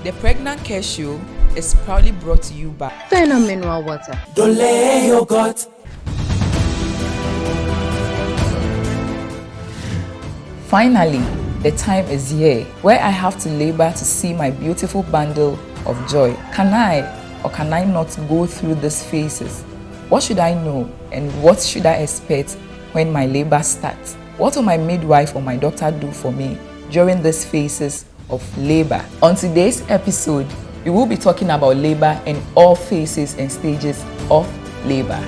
The Pregnacare Show is proudly brought to you by Mineral Water. Dole Yogurt. Finally, the time is here where I have to labor to see my beautiful bundle of joy. Can I or can I not go through these phases? What should I know and what should I expect when my labor starts? What will my midwife or my doctor do for me during these phases of labor? On today's episode, we will be talking about labor and all phases and stages of labor.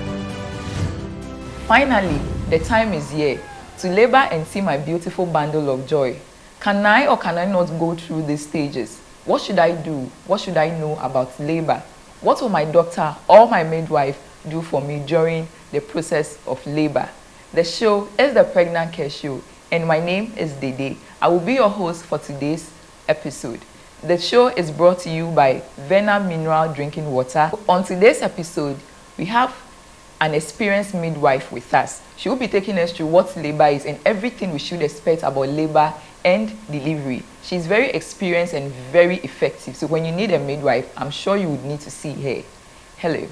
Finally, the time is here to labor and see my beautiful bundle of joy. Can I or can I not go through these stages? What should I do? What should I know about labor? What will my doctor or my midwife do for me during the process of labor? The show is the Pregnacare Show, and my name is Dede. I will be your host for today's episode. The show is brought to you by Vena Mineral Drinking Water. On today's episode, we have an experienced midwife with us. She will be taking us through what labor is and everything we should expect about labor and delivery. She's very experienced and very effective. So when you need a midwife, I'm sure you would need to see her. Hello.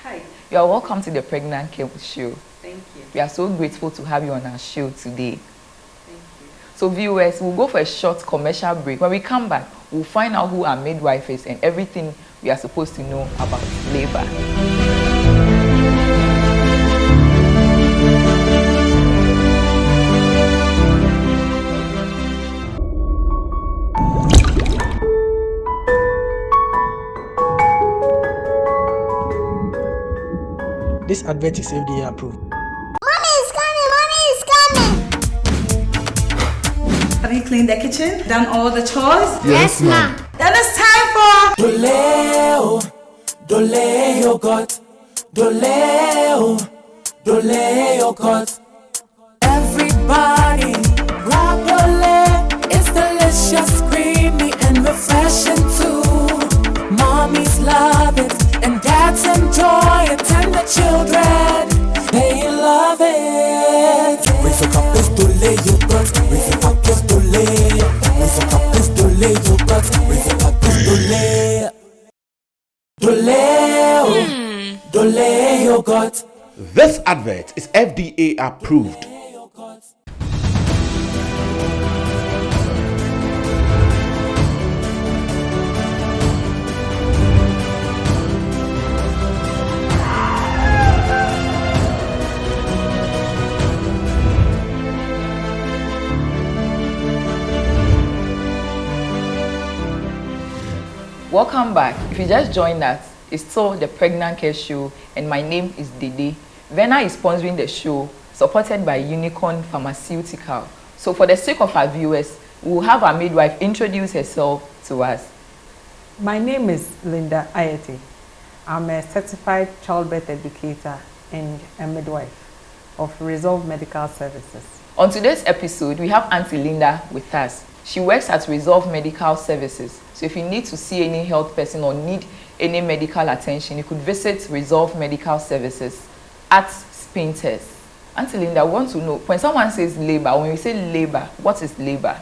Hi. You are welcome to the Pregnacare Show. Thank you. We are so grateful to have you on our show today. Thank you. So viewers, we'll go for a short commercial break. When we come back, we'll find out who our midwife is and everything we are supposed to know about labor. This advert is FDA approved. Mommy is coming! Have you cleaned the kitchen? Done all the chores? Yes, ma'am. Then it's time for Dole Yogurt. Dole Yogurt. Everybody, grab Dole. It's delicious, creamy, and refreshing too. Mommies love it, and dads enjoy it, and the children, they love it. Raise a cup, it's Dole Yogurt. Raise a cup, it's Dole. Raise a cup, it's Dole Yogurt. Raise a cup, it's Dole Yogurt. This advert is FDA approved. Welcome back. If you just joined us, it's still the Pregnacare Show, and my name is Dede. Vena is sponsoring the show, supported by Unicorn Pharmaceutical. So for the sake of our viewers, we'll have our midwife introduce herself to us. My name is Linda Ayete. I'm a certified childbirth educator and a midwife of Resolve Medical Services. On today's episode, we have Auntie Linda with us. She works at Resolve Medical Services. So if you need to see any health person or need any medical attention, you could visit Resolve Medical Services at Spinters. Auntie Linda, I want to know, when someone says labor, when we say labor, what is labor?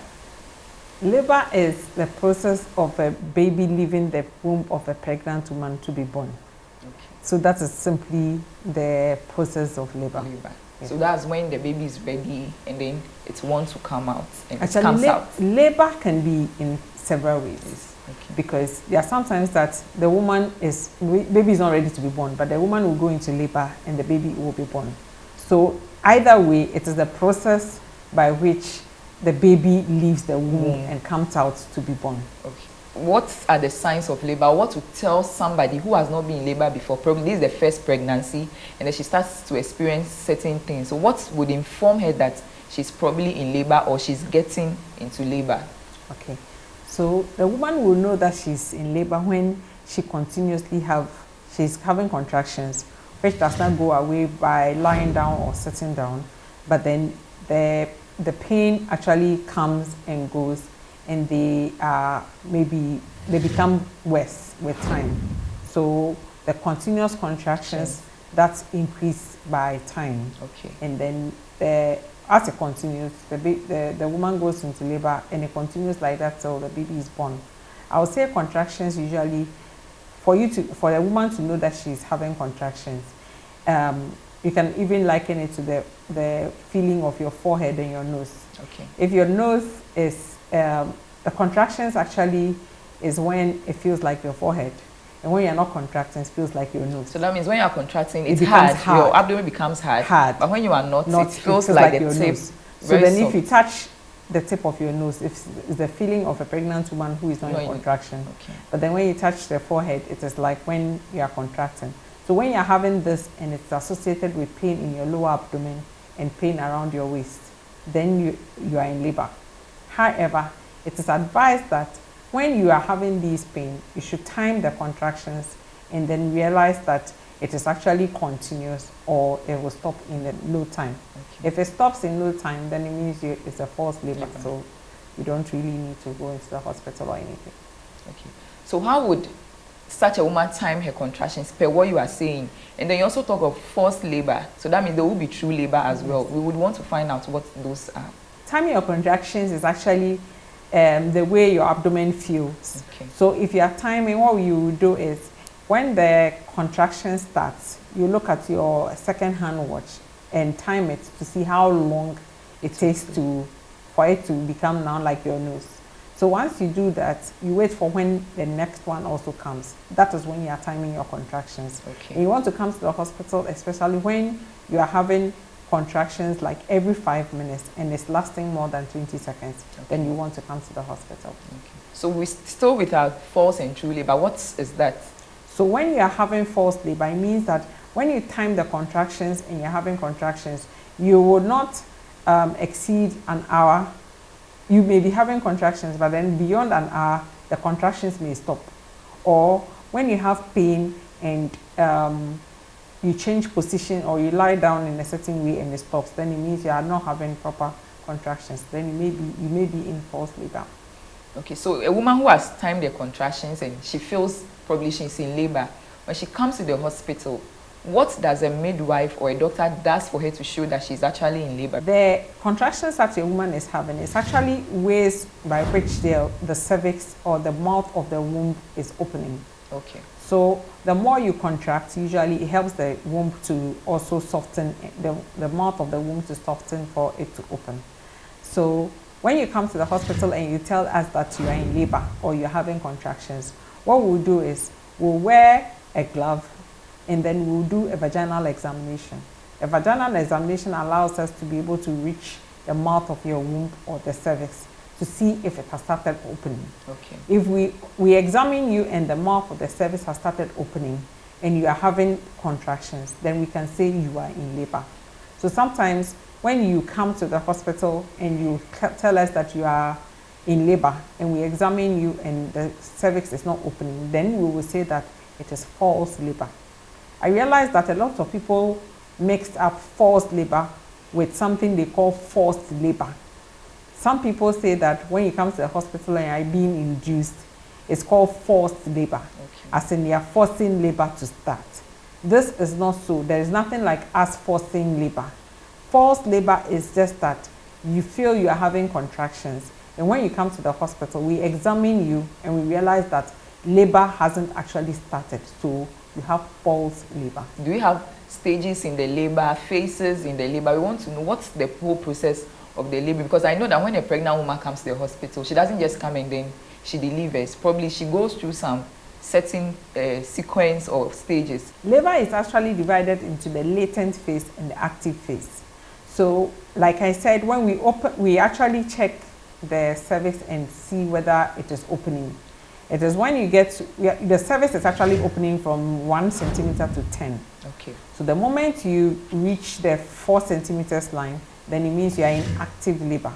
Labor is the process of a baby leaving the womb of a pregnant woman to be born. Okay. So that is simply the process of labor. Labor. Yeah. So that's when the baby is ready and then it wants to come out and Actually, it comes out. labor can be in several ways. Okay. Because there are sometimes that the woman baby is not ready to be born, but the woman will go into labor and the baby will be born. So either way, it is the process by which the baby leaves the womb and comes out to be born. Okay. What are the signs of labor? What to tell somebody who has not been in labor before? Probably this is the first pregnancy and then she starts to experience certain things. So what would inform her that she's probably in labor or she's getting into labor? Okay. So the woman will know that she's in labor when she's having contractions, which does not go away by lying down or sitting down, but then the pain actually comes and goes, and they become worse with time. So the continuous contractions that increase by time. Okay. And then as it continues, the woman goes into labor and it continues like that till the baby is born. I would say contractions usually, for a woman to know that she's having contractions, you can even liken it to the feeling of your forehead and your nose. Okay. If your nose is, the contractions actually is when it feels like your forehead. And when you're not contracting, it feels like your nose. So that means when you are contracting, It it's becomes hard. Your hard. abdomen becomes hard. Hard. But when you are not, Not it feels like the your tip. nose. So Very then soft. if you touch the tip of your nose, it's the feeling of a pregnant woman who is not in contraction. Okay. But then when you touch the forehead, it is like when you are contracting. So when you're having this and it's associated with pain in your lower abdomen and pain around your waist, then you are in labor. However, it is advised that when you are having these pain, you should time the contractions and then realize that it is actually continuous or it will stop in a no time. Okay. If it stops in no time, then it means it's a false labor, so you don't really need to go into the hospital or anything. Okay. So how would such a woman time her contractions per what you are saying? And then you also talk of forced labor. So that means there will be true labor as well. We would want to find out what those are. Timing your contractions is actually the way your abdomen feels. Okay. So if you are timing, what you do is when the contraction starts, you look at your second hand watch and time it to see how long it takes for it to become now like your nose. So once you do that, you wait for when the next one also comes. That is when you are timing your contractions. Okay. And you want to come to the hospital, especially when you are having contractions like every 5 minutes and it's lasting more than 20 seconds, then you want to come to the hospital. Okay. So we still with our false and true labor. What is that? So when you are having false labor, it means that when you time the contractions and you're having contractions, you will not exceed an hour. You may be having contractions, but then beyond an hour, the contractions may stop. Or when you have pain and you change position or you lie down in a certain way and it stops, then it means you are not having proper contractions. Then you may be in false labor. Okay, so a woman who has timed their contractions and she feels probably she's in labor, when she comes to the hospital, what does a midwife or a doctor does for her to show that she's actually in labor? The contractions that a woman is having is actually ways by which the cervix or the mouth of the womb is opening. Okay. So the more you contract, usually it helps the womb to also soften, the mouth of the womb to soften for it to open. So when you come to the hospital and you tell us that you are in labor or you're having contractions, what we'll do is we'll wear a glove and then we'll do a vaginal examination. A vaginal examination allows us to be able to reach the mouth of your womb or the cervix to see if it has started opening. Okay. If we examine you and the mouth of the cervix has started opening and you are having contractions, then we can say you are in labor. So sometimes when you come to the hospital and you tell us that you are in labor and we examine you and the cervix is not opening, then we will say that it is false labor. I realize that a lot of people mixed up false labor with something they call forced labor. Some people say that when you come to the hospital and you are being induced, it's called forced labor, Okay. as in they are forcing labor to start. This is not so. There is nothing like us forcing labor. Forced labor is just that you feel you are having contractions, and when you come to the hospital, we examine you and we realize that labor hasn't actually started, so you have false labor. Do you have stages in the labor, phases in the labor? We want to know what's the whole process of the labor, because I know that when a pregnant woman comes to the hospital, she doesn't just come and then she delivers. Probably she goes through some certain sequence or stages. Labor is actually divided into the latent phase and the active phase. So, like I said, when we actually check the cervix and see whether it is opening. It is when you get to, the cervix is actually opening from 1 centimeter to 10. Okay. So the moment you reach the 4 centimeters line, then it means you are in active labor.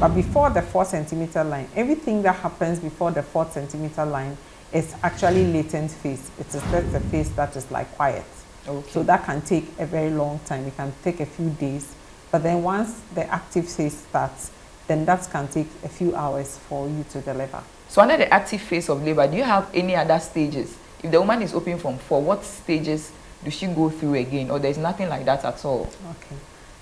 But before the 4 centimeter line, everything that happens before the 4 centimeter line is actually latent phase. It is just the phase that is like quiet. Okay. So that can take a very long time. It can take a few days. But then once the active phase starts, then that can take a few hours for you to deliver. So under the active phase of labor, do you have any other stages? If the woman is open from 4, what stages does she go through again, or there's nothing like that at all? Okay.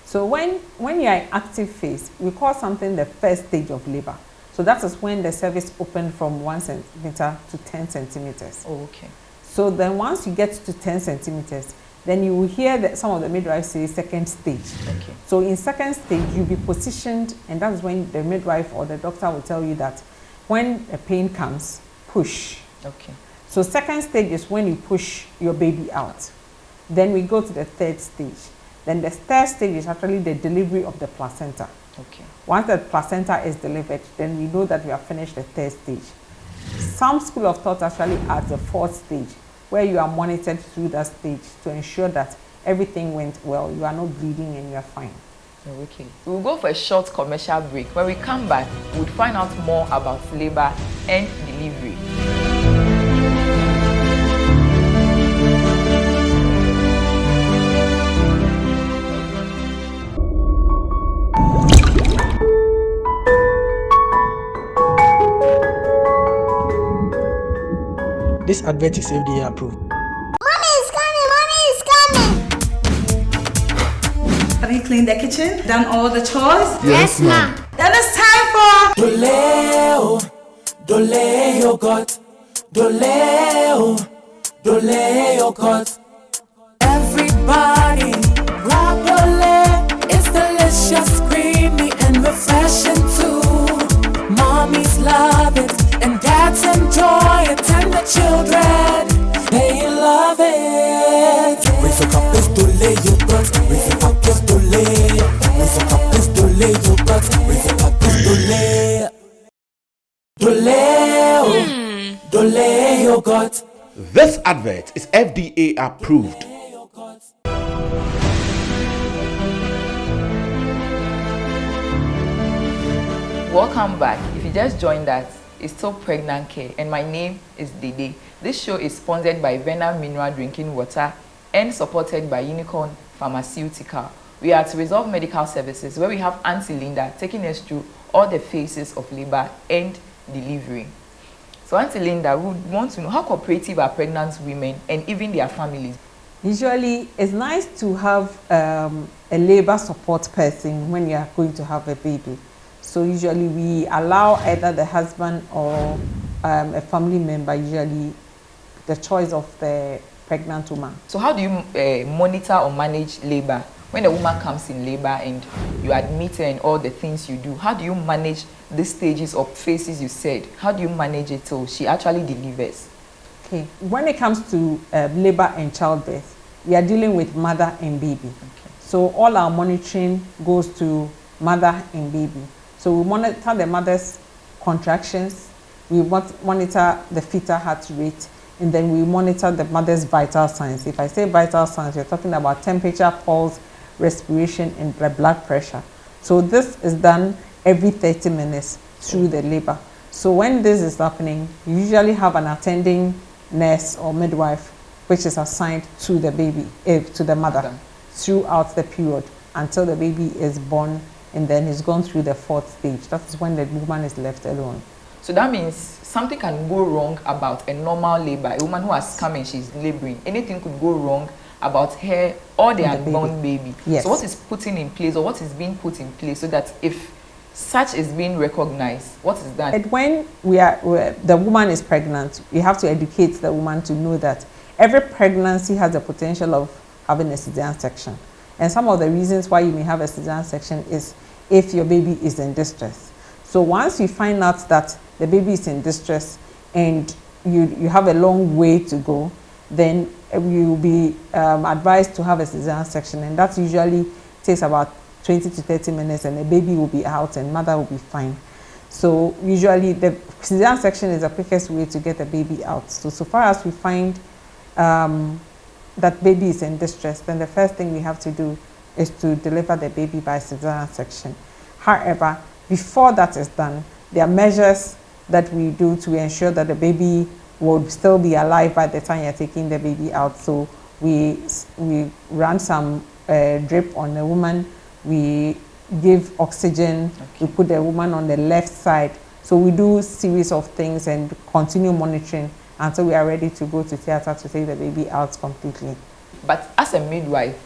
So when you are in active phase, we call something the first stage of labor. So that is when the cervix opened from 1 centimeter to 10 centimeters. Oh, okay. So then once you get to 10 centimeters, then you will hear that some of the midwives say second stage. Okay. So in second stage, you'll be positioned, and that's when the midwife or the doctor will tell you that when a pain comes, push. Okay. So second stage is when you push your baby out. Then we go to the third stage. Then the third stage is actually the delivery of the placenta. Okay. Once the placenta is delivered, then we know that we have finished the third stage. Some school of thought actually adds the fourth stage, where you are monitored through that stage to ensure that everything went well, you are not bleeding and you are fine. Okay. We'll go for a short commercial break. When we come back, we'll find out more about labor and delivery. This advert is FDA approved. Mommy is coming, mommy is coming. Have you cleaned the kitchen? Done all the chores? Yes, ma'am. Then it's time for Dole yogurt, Dole yogurt. Everybody, grab Dole. It's delicious, creamy, and refreshing too. Mommies love it, and dads enjoy it, and the children, they love it. Raise a cup, it's Dole yogurt. Raise a cup, it's Dole. Raise a cup, it's Dole yogurt. Raise a cup, it's Dole. Dole yogurt. This advert is FDA approved. Welcome back. If you just joined us, it's still Pregnacare, and my name is Dede. This show is sponsored by Vena Mineral Drinking Water and supported by Unicorn Pharmaceutical. We are at Resolve Medical Services, where we have Auntie Linda taking us through all the phases of labor and delivery. So Auntie Linda, we would want to know how cooperative are pregnant women and even their families? Usually, it's nice to have a labor support person when you are going to have a baby. So usually we allow either the husband or a family member, usually the choice of the pregnant woman. So how do you monitor or manage labor? When a woman comes in labor and you admit her and all the things you do, how do you manage the stages or phases you said? How do you manage it till she actually delivers? Okay, when it comes to labor and childbirth, we are dealing with mother and baby. Okay. So all our monitoring goes to mother and baby. So we monitor the mother's contractions, we monitor the fetal heart rate, and then we monitor the mother's vital signs. If I say vital signs, you're talking about temperature, pulse, respiration, and blood pressure. So this is done every 30 minutes through the labor. So when this is happening, you usually have an attending nurse or midwife which is assigned to the baby, to the mother, throughout the period until the baby is born, and then he's gone through the fourth stage. That's when the woman is left alone. So that means something can go wrong about a normal labor. A woman who has come and she's laboring, anything could go wrong about her or the unborn baby. Yes. So what is putting in place, or what is being put in place so that if such is being recognized, what is done? And when the woman is pregnant, we have to educate the woman to know that every pregnancy has the potential of having a cesarean section. And some of the reasons why you may have a cesarean section is if your baby is in distress. So once you find out that the baby is in distress and you have a long way to go, then you will be advised to have a cesarean section, and that usually takes about 20 to 30 minutes, and the baby will be out and mother will be fine. So usually the cesarean section is the quickest way to get the baby out. So far as we find that baby is in distress, then the first thing we have to do is to deliver the baby by cesarean section. However, before that is done, there are measures that we do to ensure that the baby would still be alive by the time you're taking the baby out. So we run some drip on the woman, we give oxygen, we put the woman on the left side. So we do a series of things and continue monitoring until we are ready to go to theater to take the baby out completely. But as a midwife,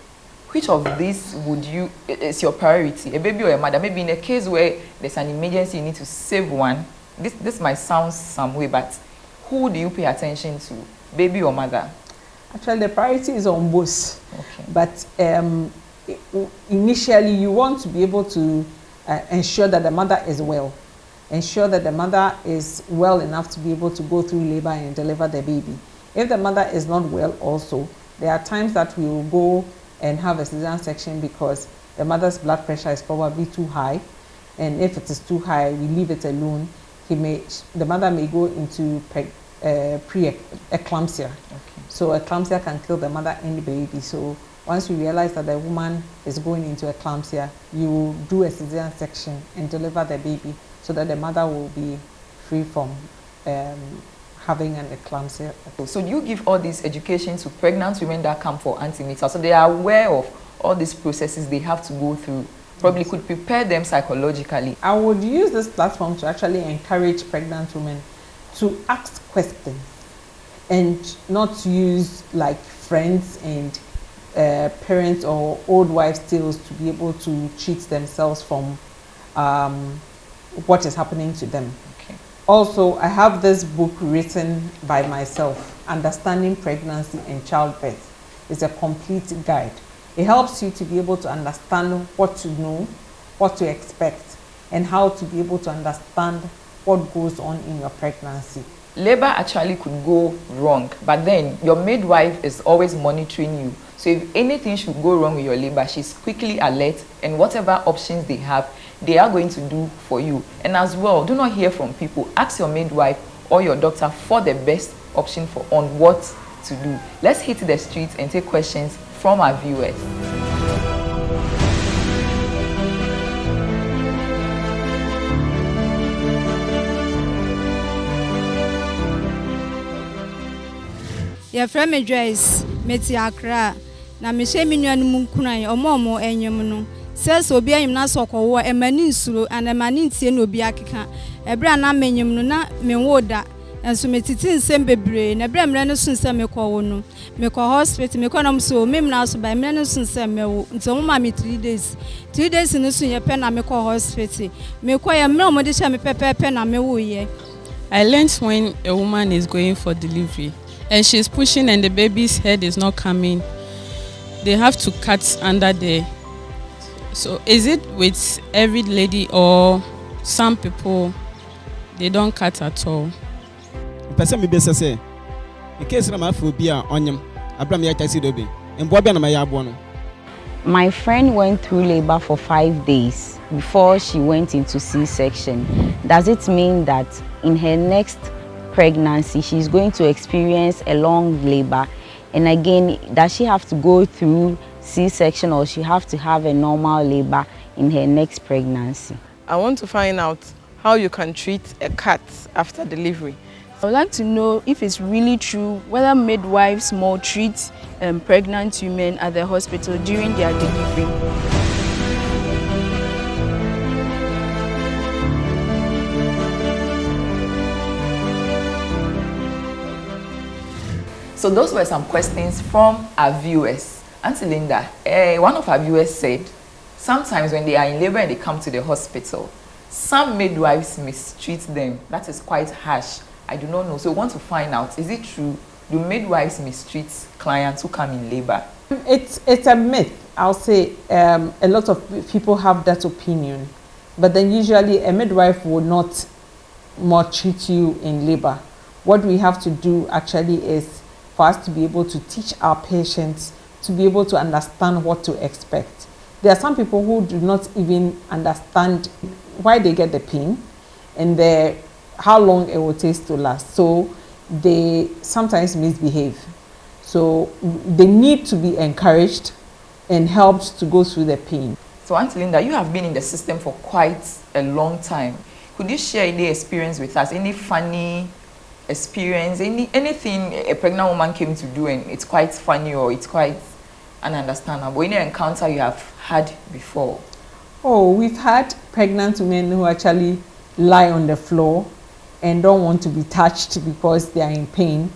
which of these would you is your priority? A baby or a mother? Maybe in a case where there's an emergency, you need to save one. This might sound some way, but who do you pay attention to, baby or mother? Actually, the priority is on both. Okay. But initially, you want to be able to ensure that the mother is well. Ensure that the mother is well enough to be able to go through labor and deliver the baby. If the mother is not well also, there are times that we will go and have a cesarean section because the mother's blood pressure is probably too high. And if it is too high, we leave it alone. The mother may go into pre-eclampsia. Okay. So eclampsia can kill the mother and the baby. So once you realize that the woman is going into eclampsia, you will do a cesarean section and deliver the baby so that the mother will be free from having an eclampsia. So do you give all this education to pregnant women that come for antenatal? So they are aware of all these processes they have to go through. Probably could prepare them psychologically. I would use this platform to actually encourage pregnant women to ask questions and not use like friends and parents or old wives' tales to be able to cheat themselves from what is happening to them. Okay. Also, I have this book written by myself, Understanding Pregnancy and Childbirth. It's a complete guide. It helps you to be able to understand what to know, what to expect, and how to be able to understand what goes on in your pregnancy. Labor actually could go wrong, but then your midwife is always monitoring you. So if anything should go wrong with your labor, she's quickly alert, and whatever options they have, they are going to do for you. And as well, do not hear from people. Ask your midwife or your doctor for the best option on what to do. Let's hit the streets and take questions from our viewers. Your friend me Joyce, Meti Accra. Na me she me nuanu mu kunan omo enyem no. Says obi anyim na so kowo e mani nsuro and e mani ntie na obi akeka. Ebra na menyem no na me woda. Enso metiti nsem bebre na ebra mre no so nsem me kowo no. Me ko hospital me ko na so mem na so ba mre no so nsem me wo. Nti omo ma me 3 days. 3 days no so ye pe na me ko hospital. Me ko ye mre omo de sha me pepepe na me wo ye. I learned when a woman is going for delivery and she's pushing and the baby's head is not coming, they have to cut under there. So is it with every lady or some people they don't cut at all? Person me best say, in case na phobia onyam, abram ya tasi dobe. Embo bia na ma ya abo no. My friend went through labor for 5 days before she went into C-section. Does it mean that in her next pregnancy she's going to experience a long labor? And again, does she have to go through C-section or she have to have a normal labor in her next pregnancy? I want to find out how you can treat a cat after delivery. I would like to know if it's really true whether midwives maltreat pregnant women at the hospital during their delivery. So those were some questions from our viewers. Auntie Linda, one of our viewers said, sometimes when they are in labor and they come to the hospital, some midwives mistreat them. That is quite harsh. I do not know. So we want to find out, is it true? Do midwives mistreat clients who come in labor? It's a myth. I'll say a lot of people have that opinion. But then usually a midwife will not maltreat you in labor. What we have to do actually is for us to be able to teach our patients to be able to understand what to expect. There are some people who do not even understand why they get the pain and how long it will take to last. So they sometimes misbehave. So they need to be encouraged and helped to go through the pain. So Auntie Linda, you have been in the system for quite a long time. Could you share any experience with us? Any funny experience? Anything a pregnant woman came to do and it's quite funny or it's quite ununderstandable? Any encounter you have had before? Oh, we've had pregnant women who actually lie on the floor and don't want to be touched because they are in pain.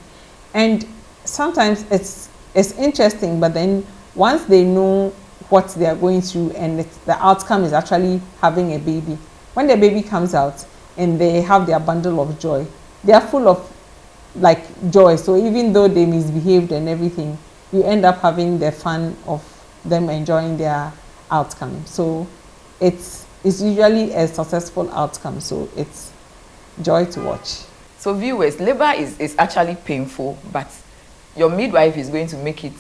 And sometimes it's interesting, but then once they know what they are going through, and the outcome is actually having a baby. When the baby comes out and they have their bundle of joy, they are full of like joy. So even though they misbehaved and everything, you end up having the fun of them enjoying their outcome. So it's usually a successful outcome. So it's joy to watch. So viewers, labor is actually painful, but your midwife is going to make it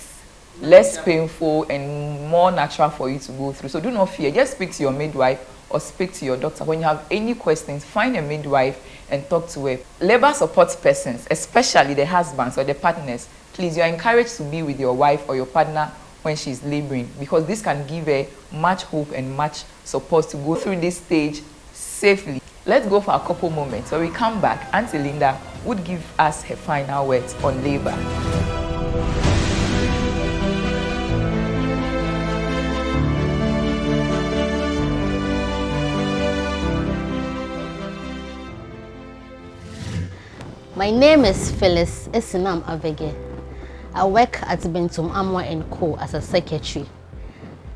less painful and more natural for you to go through. So do not fear. Just speak to your midwife or speak to your doctor. When you have any questions, find a midwife and talk to her. Labor supports persons, especially the husbands or the partners. Please, you are encouraged to be with your wife or your partner when she's laboring, because this can give her much hope and much support to go through this stage safely. Let's go for a couple moments. When we come back, Auntie Linda would give us her final words on labor. My name is Phyllis Esinam Avege. I work at Bentum Amwa & Co. as a secretary,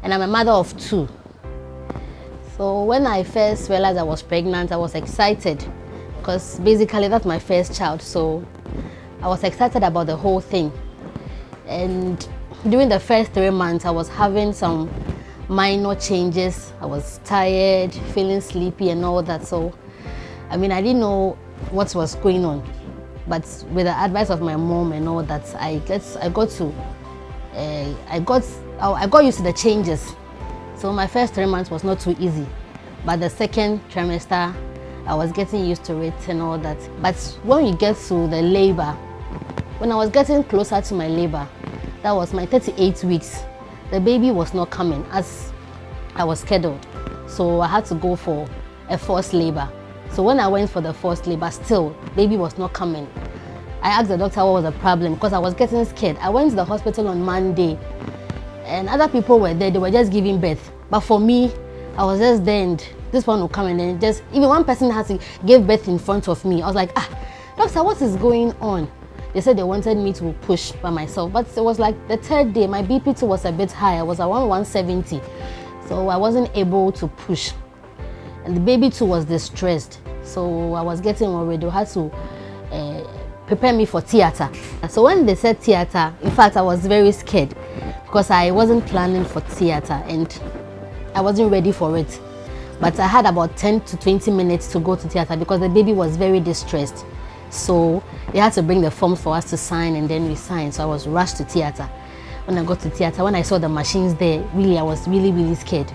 and I'm a mother of 2. So when I first realized I was pregnant, I was excited because basically that's my first child. So I was excited about the whole thing. And during the first 3 months, I was having some minor changes. I was tired, feeling sleepy and all that. So, I mean, I didn't know what was going on. But with the advice of my mom and all that, I got used to the changes. So my first 3 months was not too easy, but the second trimester, I was getting used to it and all that. But when you get to the labor, when I was getting closer to my labor, that was my 38 weeks, the baby was not coming as I was scheduled. So I had to go for a forced labor. So when I went for the forced labor, still, baby was not coming. I asked the doctor what was the problem because I was getting scared. I went to the hospital on Monday and other people were there, they were just giving birth. But for me, I was just there and this one will come and then just, even one person had to give birth in front of me. I was like, doctor, what is going on? They said they wanted me to push by myself, but it was like the 3rd day, my BP2 was a bit high. I was around 170, so I wasn't able to push. And the baby too was distressed, so I was getting worried. They had to prepare me for theater. So when they said theater, in fact, I was very scared because I wasn't planning for theater and I wasn't ready for it. But I had about 10 to 20 minutes to go to theater because the baby was very distressed. So they had to bring the forms for us to sign and then we signed. So I was rushed to theater. When I got to theater, when I saw the machines there, really, I was really scared.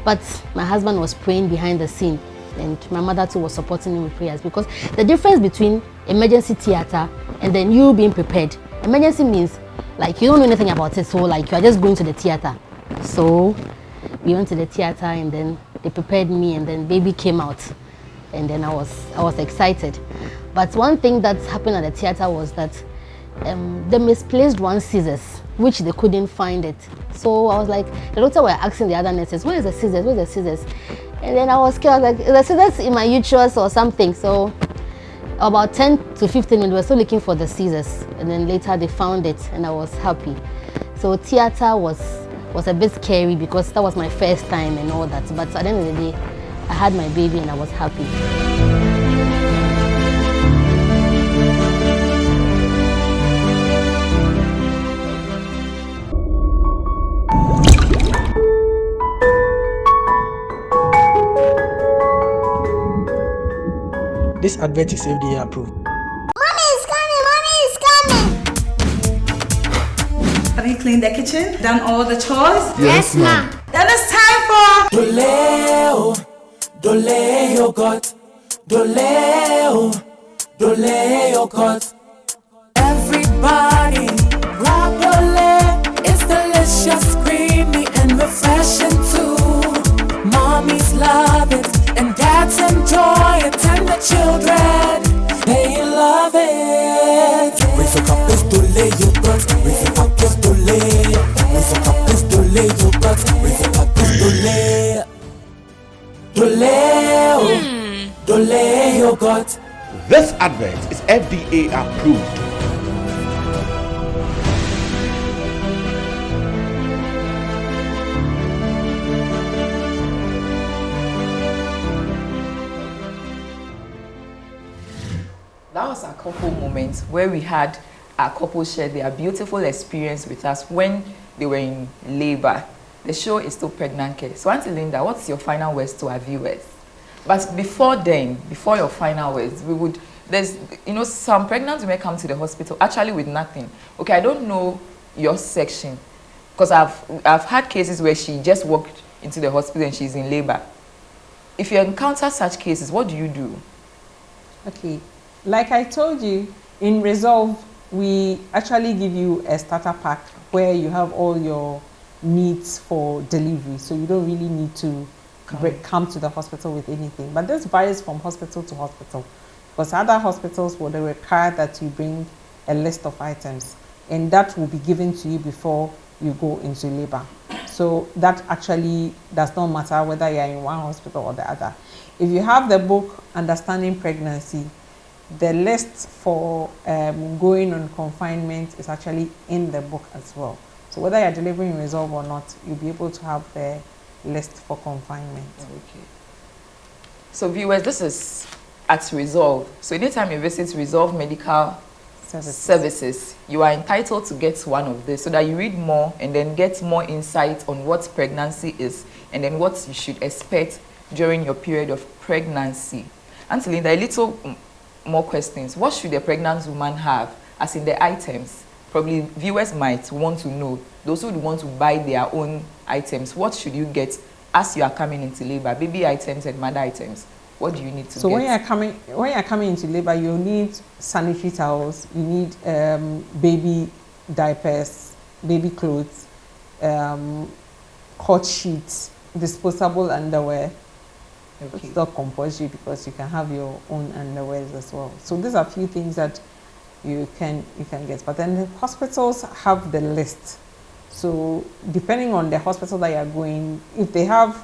But my husband was praying behind the scene and my mother too was supporting me with prayers, because the difference between emergency theater and then you being prepared, emergency means like you don't know anything about it, so like you are just going to the theater. So we went to the theater and then they prepared me and then baby came out and then I was excited. But one thing that happened at the theater was that they misplaced one scissors, which they couldn't find it. So I was like, the doctor were asking the other nurses, where is the scissors, where's the scissors? And then I was scared, I was like, is the scissors in my uterus or something? So about 10 to 15 minutes, we were still looking for the scissors. And then later they found it and I was happy. So theater was a bit scary because that was my first time and all that. But at the end of the day, I had my baby and I was happy. This advert is FDA approved. Mommy is coming! Have you cleaned the kitchen? Done all the chores? Yes, ma'am. Then it's time for Dole yogurt, Dole yogurt. Everybody grab Dole. It's delicious, creamy and refreshing too. Mommies love it and dads enjoy it, and the children, they love it. Raise your cup, it's Dole yogurt. Raise your cup, it's Dole. Raise your cup, it's Dole yogurt. Raise your cup, it's Dole yogurt. This advert is FDA approved. was our couple moment where we had our couple share their beautiful experience with us when they were in labor. The show is still Pregnacare. So Auntie Linda, what's your final words to our viewers? But before then, before your final words, there's, some pregnant women come to the hospital actually with nothing. Okay, I don't know your section, because I've had cases where she just walked into the hospital and she's in labor. If you encounter such cases, what do you do? Okay, like I told you, in Resolve, we actually give you a starter pack where you have all your needs for delivery, so you don't really need to come to the hospital with anything. But this varies from hospital to hospital, because other hospitals will require that you bring a list of items, and that will be given to you before you go into labor. So that actually does not matter whether you're in one hospital or the other. If you have the book Understanding Pregnancy, the list for going on confinement is actually in the book as well. So whether you're delivering Resolve or not, you'll be able to have the list for confinement. Okay. So viewers, this is at Resolve. So anytime you visit Resolve Medical Services, you are entitled to get one of this so that you read more and then get more insight on what pregnancy is and then what you should expect during your period of pregnancy. Auntie Linda, a little more questions. What should a pregnant woman have, as in the items? Probably viewers might want to know. Those who would want to buy their own items, what should you get as you are coming into labor? Baby items and mother items. What do you need to get? So when you're coming into labor, you need sanitary towels, you need baby diapers, baby clothes, hot sheets, disposable underwear. Okay. It's not compulsory because you can have your own underwears as well. So these are a few things that you can get. But then the hospitals have the list. So depending on the hospital that you are going, if they have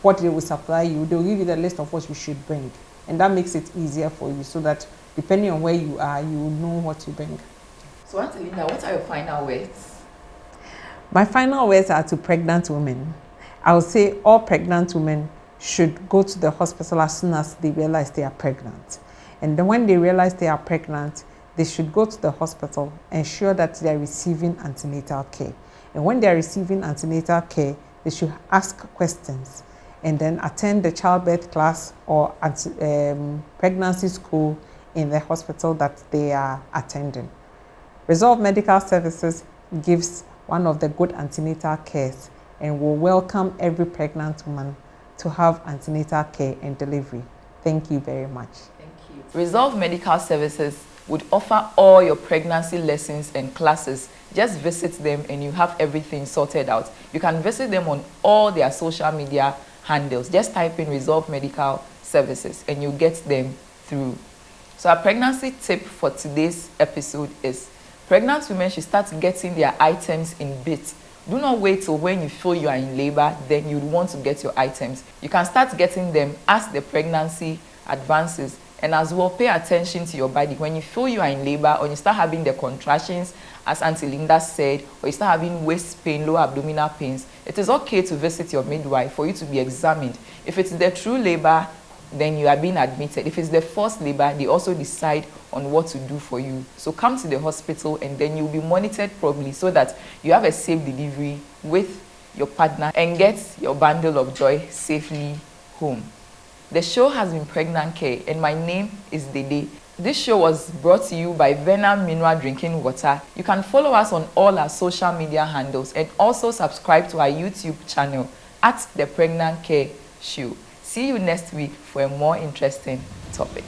what they will supply you, they'll give you the list of what you should bring. And that makes it easier for you, so that depending on where you are, you know what to bring. So Auntie Linda, what are your final words? My final words are to pregnant women. I would say all pregnant women should go to the hospital as soon as they realize they are pregnant. And then when they realize they are pregnant, they should go to the hospital, ensure that they are receiving antenatal care. And when they are receiving antenatal care, they should ask questions and then attend the childbirth class or pregnancy school in the hospital that they are attending. Resolve Medical Services gives one of the good antenatal cares and will welcome every pregnant woman to have antenatal care and delivery. Thank you very much. Thank you. Resolve Medical Services would offer all your pregnancy lessons and classes. Just visit them and you have everything sorted out. You can visit them on all their social media handles. Just type in Resolve Medical Services and you get them through. So our pregnancy tip for today's episode is pregnant women should start getting their items in bits. Do not wait till when you feel you are in labor, then you want to get your items. You can start getting them as the pregnancy advances. And as well, pay attention to your body. When you feel you are in labor or you start having the contractions, as Auntie Linda said, or you start having waist pain, lower abdominal pains, it is okay to visit your midwife for you to be examined. If it's the true labor, then you are being admitted. If it's the forced labor, they also decide on what to do for you. So come to the hospital and then you'll be monitored properly so that you have a safe delivery with your partner and get your bundle of joy safely home. The show has been Pregnacare and my name is Dede. This show was brought to you by Vena Mineral Drinking Water. You can follow us on all our social media handles and also subscribe to our YouTube channel at the Pregnacare Show. See you next week for a more interesting topic.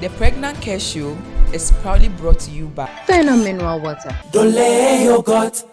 The Pregnacare Show is proudly brought to you by Vena Mineral Water. Don't let your gut